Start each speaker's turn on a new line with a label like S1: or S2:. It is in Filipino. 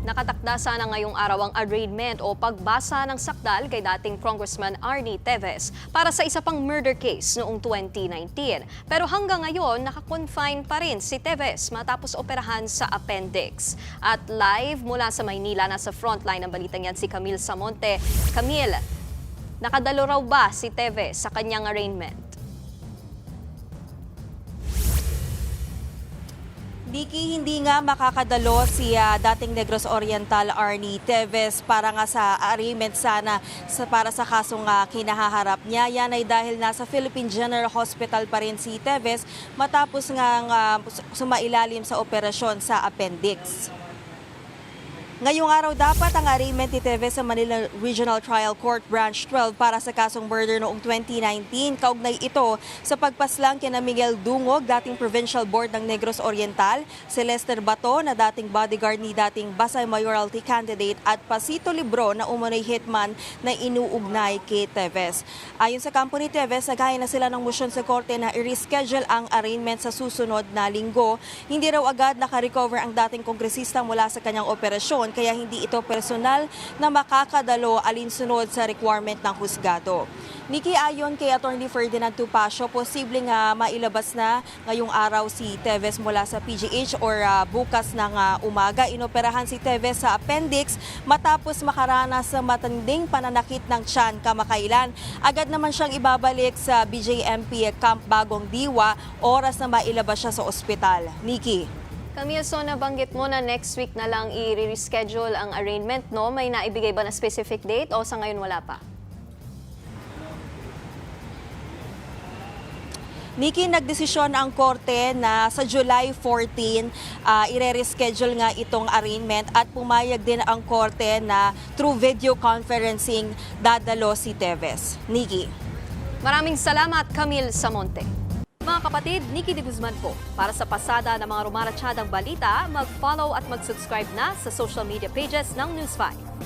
S1: Nakatakda sana ngayong araw ang arraignment o pagbasa ng sakdal kay dating Congressman Arnie Teves para sa isa pang murder case noong 2019. Pero hanggang ngayon, nakakonfine pa rin si Teves matapos operahan sa appendix. At live mula sa Maynila, nasa frontline ng balitang yan si Camille Samonte. Camille, nakadalo raw ba si Teves sa kanyang arraignment?
S2: Vicky, hindi nga makakadalo si dating Negros Oriental Arnie Teves para nga sa arraignment sana para sa kasong kinahaharap niya. Yan ay dahil nasa Philippine General Hospital pa rin si Teves matapos nga sumailalim sa operasyon sa appendix. Ngayong araw dapat ang arraignment ni Teves sa Manila Regional Trial Court Branch 12 para sa kasong murder noong 2019. Kaugnay ito sa pagpaslang kina Miguel Dungog, dating Provincial Board ng Negros Oriental, si Lester Bato na dating bodyguard ni dating Basay Mayoralty candidate at Pasito Libro na umunoy hitman na inuugnay kay Teves. Ayon sa kampo ni Teves, naghain na sila ng motion sa korte na i-reschedule ang arraignment sa susunod na linggo. Hindi raw agad nakarecover ang dating kongresista mula sa kanyang operasyon, kaya hindi ito personal na makakadalo alinsunod sa requirement ng husgado. Nikki, ayon kay Attorney Ferdinand Tupacio, posibleng mailabas na ngayong araw si Teves mula sa PGH or bukas ng umaga. Inoperahan si Teves sa appendix matapos makaranas sa matinding pananakit ng tiyan kamakailan. Agad naman siyang ibabalik sa BJMP Camp Bagong Diwa oras na mailabas siya sa ospital. Nikki.
S1: Camille, so nabanggit mo na next week na lang i-reschedule ang arraignment, no? May naibigay ba na specific date o sa ngayon wala pa?
S2: Nikki, nagdesisyon ang korte na sa July 14 i-reschedule nga itong arraignment at pumayag din ang korte na through video conferencing dadalo si Teves. Nikki.
S1: Maraming salamat, Camille Samonte. Mga kapatid, Nikki de Guzman po. Para sa pasada ng mga rumaratsyadang balita, mag-follow at mag-subscribe na sa social media pages ng News 5.